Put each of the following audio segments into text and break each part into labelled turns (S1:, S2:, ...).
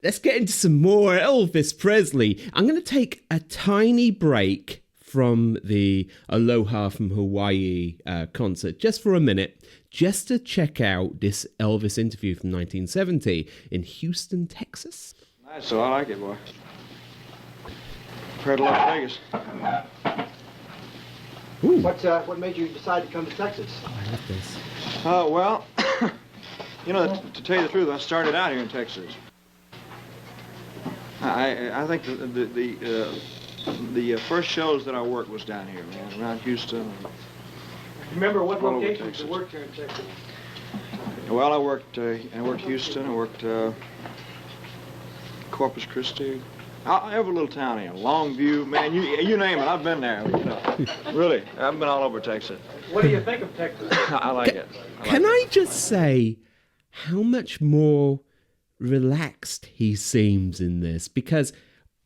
S1: Let's get into some more Elvis Presley. I'm going to take a tiny break from the Aloha from Hawaii concert just for a minute, just to check out this Elvis interview from 1970 in Houston, Texas.
S2: Nice, so I like it, boy. Compared to Las Vegas.
S1: Ooh.
S3: What made you decide to come to Texas?
S1: Oh, I love this.
S2: Well, you know, to tell you the truth, I started out here in Texas. I think the first shows that I worked was down here, man, around Houston.
S3: Remember what
S2: all over
S3: locations
S2: Texas.
S3: you worked here in Texas?
S2: Well, I worked Houston, I worked Corpus Christi. Every little town here, Longview, man, you name it, I've been there. You know. Really, I've been all over Texas.
S3: What do you think of Texas?
S2: I like it.
S1: Can I just say how much more relaxed he seems in this? Because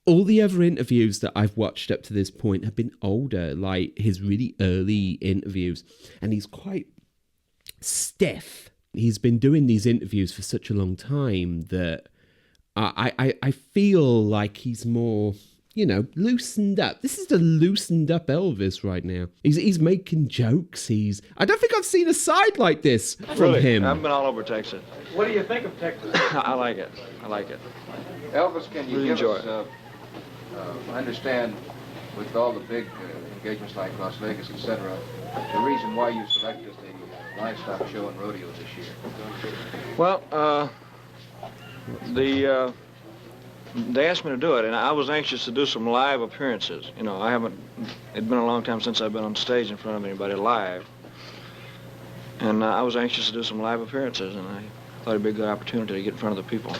S1: all the other interviews that I've watched up to this point have been older, like his really early interviews, and he's quite stiff. He's been doing these interviews for such a long time that I feel like he's more, you know, loosened up. This is the loosened up Elvis right now. He's making jokes. I don't think I've seen a side like this from
S2: Really,
S1: him.
S2: I've been all over Texas.
S3: What do you think of Texas?
S2: I like it. I like it.
S4: Elvis, can you
S2: Really
S4: give
S2: enjoy
S4: us, I understand with all the big engagements like Las Vegas, etc., the reason why you selected the livestock show and rodeo this year?
S2: Well, they asked me to do it, and I was anxious to do some live appearances. You know, it'd been a long time since I've been on stage in front of anybody live. And I was anxious to do some live appearances, and I thought it'd be a good opportunity to get in front of the people.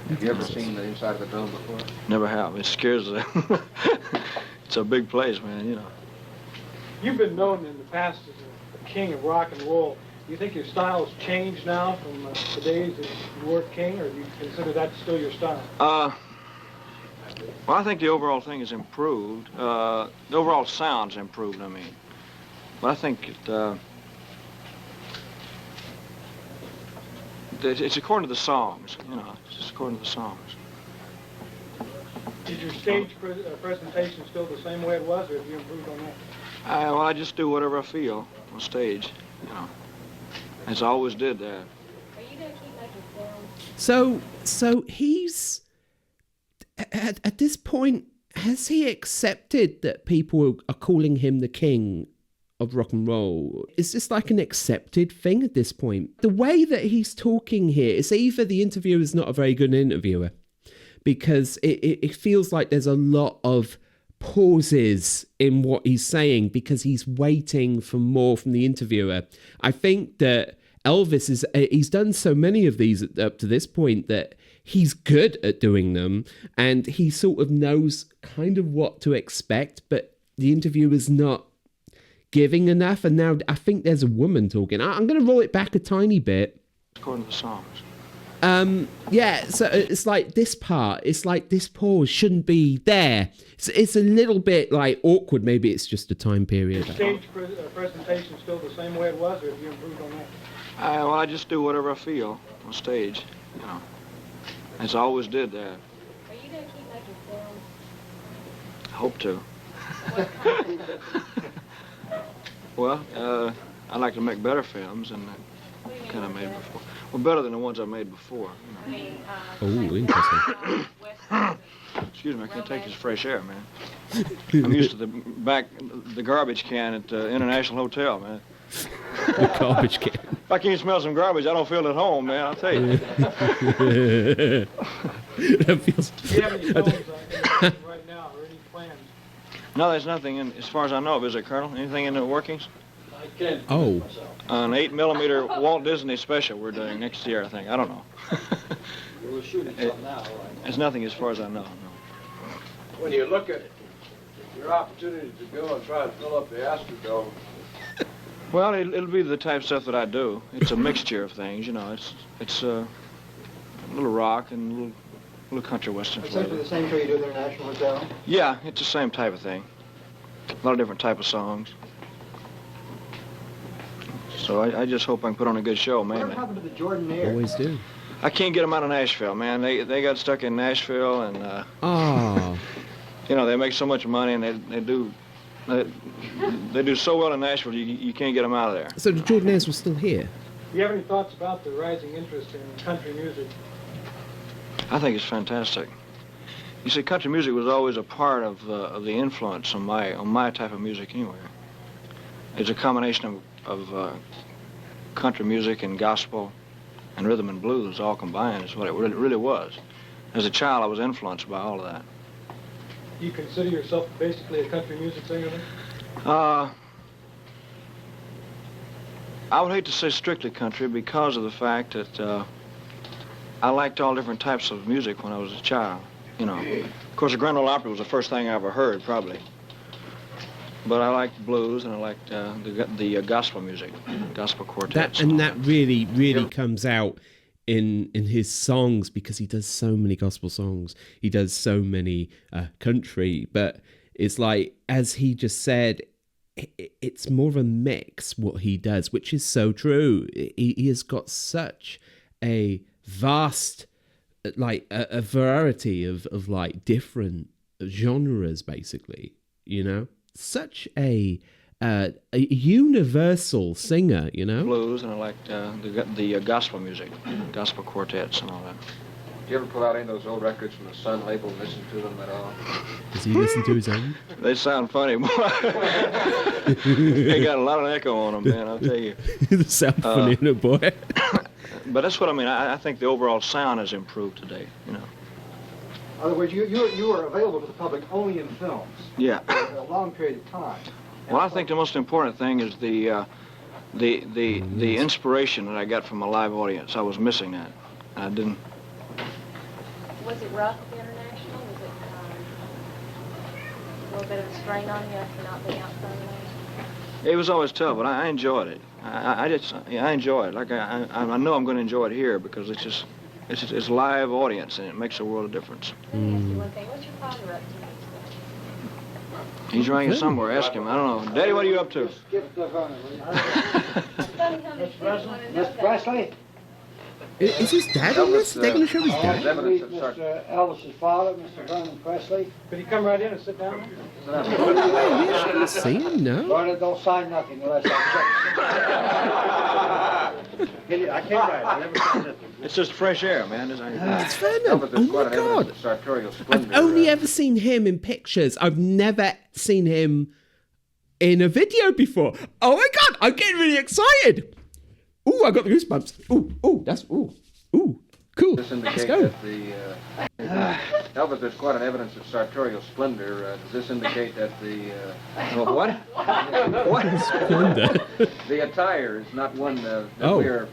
S4: Have you ever seen the inside of the dome before?
S2: Never have. It scares them. It's a big place, man, you know.
S3: You've been known in the past as a king of rock and roll. Do you think your style has changed now from the days that you were king, or do you consider that still your style?
S2: Well, I think the overall thing has improved. The overall sound's improved, I mean. But I think it's according to the songs, you know. It's just according to the songs.
S3: Is your stage presentation still the same way it was, or have you improved on that?
S2: Well, I just do whatever I feel on stage, you know. As I always did that.
S5: Are you going to keep making films?
S1: So he's at this point, has he accepted that people are calling him the king of rock and roll? Is this like an accepted thing at this point? The way that he's talking here, it's either the interviewer is not a very good interviewer, because it feels like there's a lot of pauses in what he's saying because he's waiting for more from the interviewer. I think that Elvis he's done so many of these up to this point that he's good at doing them, and he sort of knows kind of what to expect, but the interviewer's not giving enough. And now I think there's a woman talking. I'm going to roll it back a tiny bit.
S2: According to the songs.
S1: Yeah, so it's like this part, it's like this pause shouldn't be there. It's a little bit like awkward. Maybe it's just a time period.
S3: Is your stage presentation still the same way it was, or have you improved on that?
S2: Well, I just do whatever I feel on stage, you know. As I always did that.
S5: Are you going to keep making films?
S2: I hope to. Well, I like to make better films than I kind of made before. Well, better than the ones I made before. You know.
S1: Oh, interesting.
S2: Excuse me, I can't take this fresh air, man. I'm used to the garbage can at the International Hotel, man.
S1: The garbage can.
S2: If I can't smell some garbage, I don't feel at home, man, I'll tell you.
S1: That feels...
S3: Do you have any films right now, or any plans?
S2: No, there's nothing in, as far as I know of, is there, Colonel? Anything in the workings?
S3: I can't.
S1: Oh.
S2: An 8mm Walt Disney special we're doing next year, I think. I don't know.
S3: We're shooting something now, right?
S2: There's nothing as far as I know, no.
S4: When you look at your opportunity to go and try to fill up the Astrodome,
S2: Well, it'll be the type of stuff that I do. It's a mixture of things, you know. It's a little rock and a little country western
S3: Essentially
S2: flavor.
S3: the same show you do at the International Hotel?
S2: Yeah, it's the same type of thing. A lot of different type of songs. So I just hope I can put on a good show,
S3: Whatever
S2: mainly.
S3: happened to the Jordan Air?
S1: Always do.
S2: I can't get them out of Nashville, man. They got stuck in Nashville, and you know, they make so much money, and they do so well in Nashville. You can't get them out of there.
S1: So the Jordanaires were still here.
S3: Do you have any thoughts about the rising interest in country music?
S2: I think it's fantastic. You see, country music was always a part of the influence on my type of music anyway. It's a combination of country music and gospel and rhythm and blues all combined is what it really was. As a child, I was influenced by all of that.
S3: Do you consider yourself basically a country music singer then?
S2: I would hate to say strictly country because of the fact that I liked all different types of music when I was a child. You know, of course, the Grand Ole Opry was the first thing I ever heard, probably. But I liked blues and I liked the gospel music, gospel quartets.
S1: That really comes out in his songs, because he does so many gospel songs. He does so many country, but it's like, as he just said, it's more of a mix what he does, which is so true. He has got such a vast, like a variety of like different genres, basically, you know, such a universal singer, you know.
S2: Blues, and I liked the gospel music, gospel quartets and all that.
S4: Do you ever pull out any of those old records from the Sun label and listen to them at all?
S1: Does he listen to his own?
S2: They sound funny, boy. They got a lot of echo on them, man, I'll tell you.
S1: They sound funny, no boy.
S2: But that's what I mean. I think the overall sound has improved today, you know.
S6: In other words, you are available to the public only in films.
S2: Yeah.
S6: For a long period of time.
S2: Well, I think the most important thing is the inspiration that I got from a live audience. I was missing that. I didn't.
S5: Was it rough at the International? Was it a little bit of a strain on you after not being out front of
S2: It was always tough, but I enjoyed it. I enjoy it. Like I know I'm going to enjoy it here because it's live audience and it makes a world of difference.
S5: Let me ask you one thing. What's your father up to?
S2: He's around here somewhere. Ask him. I don't know. Daddy, what are you up to?
S6: Skip the Vernon.
S5: Miss
S6: Presley?
S1: Is his dad on this? They're going to show his dad?
S6: Mr. Elvis's father, Mr. Vernon Presley.
S3: Could you come right in and sit down?
S1: Yeah, should I see him? No.
S6: Vernon, don't sign nothing unless I check. I can't write. I never signed it.
S2: It's just fresh air, man.
S1: It's Vernon. Oh my God. I've only ever seen him in pictures. I've never seen him in a video before. Oh my God, I'm getting really excited. Ooh, I got the goosebumps. That's cool.
S4: This
S1: Let's
S4: indicates
S1: go.
S4: that Elvis, there's quite an evidence of sartorial splendor. Does this indicate that
S2: What?
S1: Splendor.
S4: the attire is not one that
S1: Oh.
S4: we're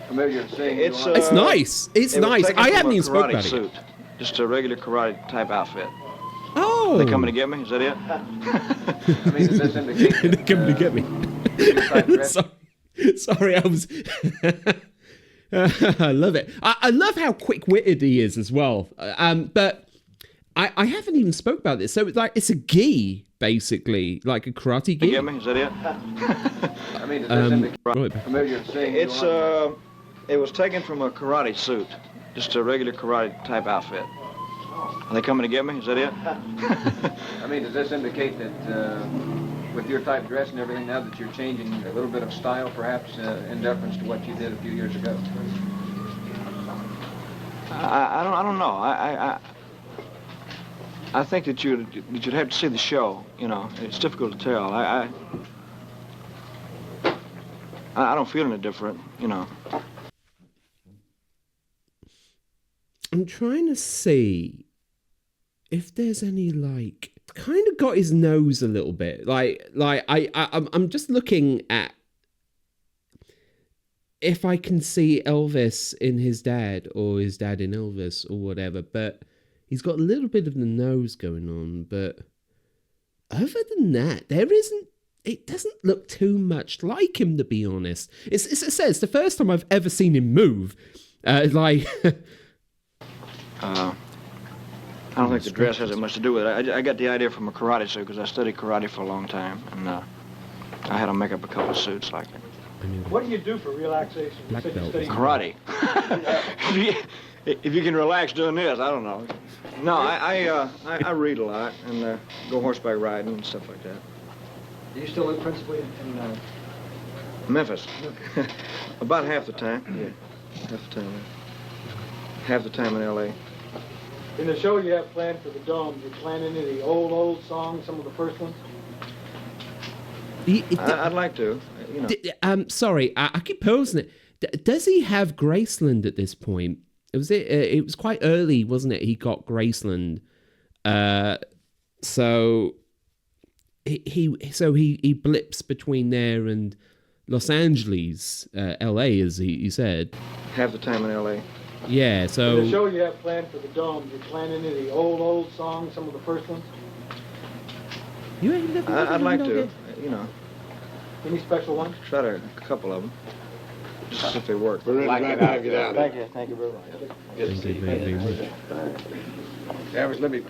S4: familiar with seeing?
S2: It's
S1: It's nice. It's
S2: It was
S1: nice.
S2: taken
S1: I
S2: from
S1: haven't
S2: a
S1: even spoken
S2: karate
S1: about it.
S2: suit. Just a regular karate type outfit.
S1: Oh.
S2: They coming to get me? Is that it?
S4: I mean, does this indicate
S1: They're
S4: that,
S1: coming to get me. Sorry, I was. I love it. I love how quick-witted he is as well. But I haven't even spoke about this. So it's like it's a gi, basically, like a karate gi.
S2: You get me? Is that it?
S4: I mean, does this indicate
S1: Right.
S4: familiar with seeing?
S2: It's it was taken from a karate suit. Just a regular karate type outfit. Are they coming to get me? Is that it?
S4: I mean, does this indicate that with your type of dress and everything now that you're changing a little bit of style, perhaps in deference to what you did a few years ago?
S2: I don't know. I think that you'd have to see the show. You know, it's difficult to tell. I don't feel any different. You know.
S1: I'm trying to see if there's any like kind of got his nose a little bit. I'm just looking at if I can see Elvis in his dad or his dad in Elvis or whatever, but he's got a little bit of the nose going on, but other than that, it doesn't look too much like him, to be honest. It says the first time I've ever seen him move,
S2: I don't think the dress has that much to do with it. I got the idea from a karate suit because I studied karate for a long time, and I had to make up a couple of suits like it.
S1: I mean,
S3: What do you do for relaxation? You
S1: Black
S3: said you
S1: belt.
S3: study
S2: Karate. If you can relax doing this, I don't know. No, I read a lot and go horseback riding and stuff like that.
S6: Do you still live principally in
S2: Memphis. About half the time. Yeah, half the time. Half the time in L.A.
S3: In the show you have planned for the Dome, you plan any of the old songs, some of the first ones?
S2: I'd like to, you know.
S1: Sorry, I keep posing it. Does he have Graceland at this point? It was quite early, wasn't it? He got Graceland, so he blips between there and Los Angeles, L.A. as he said.
S2: Half the time in L.A.
S1: Yeah, so
S3: In the show you have planned for the Dome, you plan any of the old songs, some of the first ones?
S1: you ain't never
S2: I'd like to, you know.
S3: Any special ones?
S2: Try to a couple of them, just to see if they work.
S7: We're really glad to have you down there.
S3: Thank you very much.
S1: Thank you very much.
S7: Elvis, let me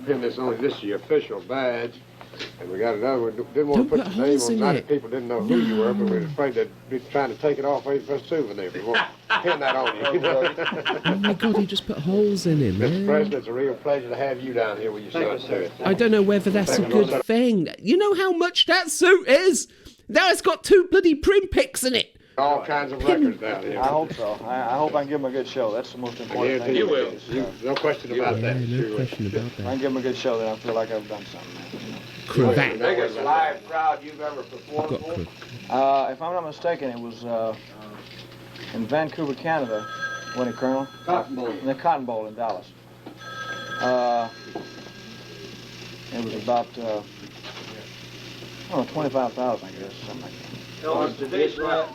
S7: pin this on. This is your official badge. And we got another one. Didn't want
S1: Don't
S7: to put
S1: put
S7: your name
S1: holes
S7: on
S1: in
S7: it.
S1: it.
S7: People didn't know who you were, but we were afraid they'd be trying to take it off for a souvenir. We won't pin that on you.
S1: Oh my God, he just put holes in him,
S7: Mr.
S1: man.
S7: President, it's a real pleasure to have you down here with your son, too.
S1: I don't know whether that's a good thing. You know how much that suit is? Now it's got 2 bloody print pics in it.
S7: All kinds of records down here.
S2: I hope so. I hope I can give them a good show. That's the most
S7: I
S2: important
S7: guarantee
S2: thing.
S7: you will. No question about that.
S1: Yeah,
S7: Sure
S1: no
S7: will.
S1: question about
S2: If I
S1: that.
S2: can give them a good show, then I feel like I've done something.
S1: Cravat.
S7: Biggest live
S4: crowd you've ever
S1: I've
S4: performed
S1: got
S4: for?
S1: cravat.
S2: If I'm not mistaken, it was in Vancouver, Canada, wasn't it, Colonel?
S6: Cotton Bowl?
S2: In the Cotton Bowl in Dallas. It was about, I don't know, 25,000, I guess, something like that.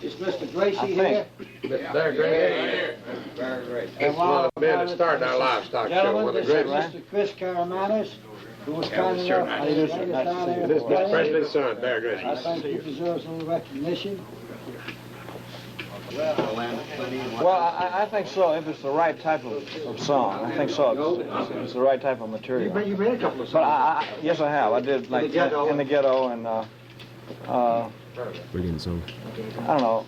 S6: Is Mr. Gracie
S2: I
S6: here?
S2: think.
S7: They're great. It's one of the men that started our livestock show. One of the
S6: Gentlemen,
S7: greatest.
S6: this is Mr. Chris Caramanis, who was
S7: Yeah,
S6: kind
S7: sure.
S6: enough
S7: How
S6: to
S7: you
S6: bring
S7: doing,
S6: us down here
S7: And this
S6: to
S7: is Mr.
S6: play.
S7: President's son, Bear Gracie.
S6: I think he deserves a little recognition.
S2: Well, I think so, if it's the right type of song. I think so, if it's the right type of material.
S6: You made a couple of
S2: But
S6: songs.
S2: yes, I have. I did, like,
S6: Ghetto.
S2: in the ghetto and,
S1: Brilliant song.
S2: I don't know.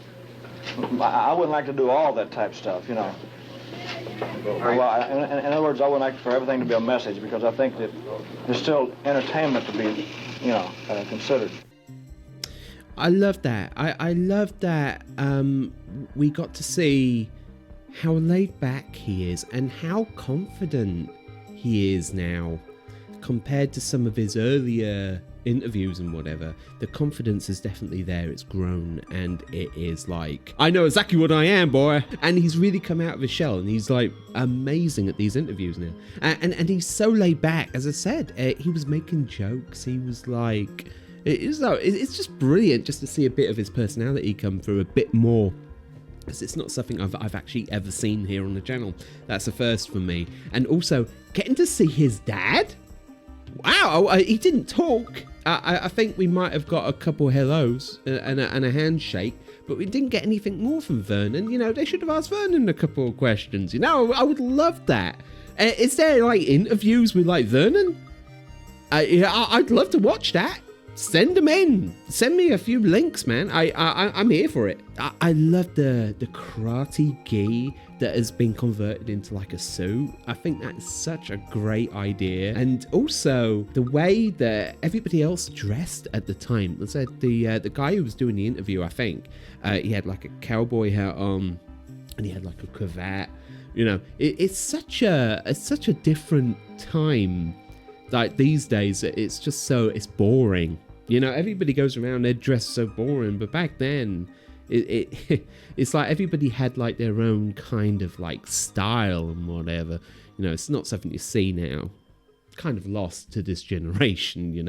S2: I wouldn't like to do all that type stuff, you know. Well, in other words, I would like for everything to be a message because I think that there's still entertainment to be, you know, considered.
S1: I love that. I love that we got to see how laid back he is and how confident he is now compared to some of his earlier interviews and whatever. The confidence is definitely there. It's grown and it is like, I know exactly what I am, boy. And he's really come out of his shell and he's like amazing at these interviews now. And he's so laid back. As I said, he was making jokes. He was like, it's just brilliant just to see a bit of his personality come through a bit more. Because it's not something I've actually ever seen here on the channel. That's a first for me. And also getting to see his dad. Wow, he didn't talk. I think we might have got a couple hellos and a handshake, but we didn't get anything more from Vernon. You know, they should have asked Vernon a couple of questions. You know, I would love that. Is there like interviews with like Vernon? I'd love to watch that. Send them in. Send me a few links, man. I'm here for it. I love the karate gi that has been converted into like a suit. I think that's such a great idea. And also the way that everybody else dressed at the time. Let's say the guy who was doing the interview, I think, he had like a cowboy hat on and he had like a cravat. You know, it's such a different time. Like these days, it's boring. You know, everybody goes around, they're dressed so boring. But back then, it's like everybody had like their own kind of like style and whatever. You know, it's not something you see now. Kind of lost to this generation, you know.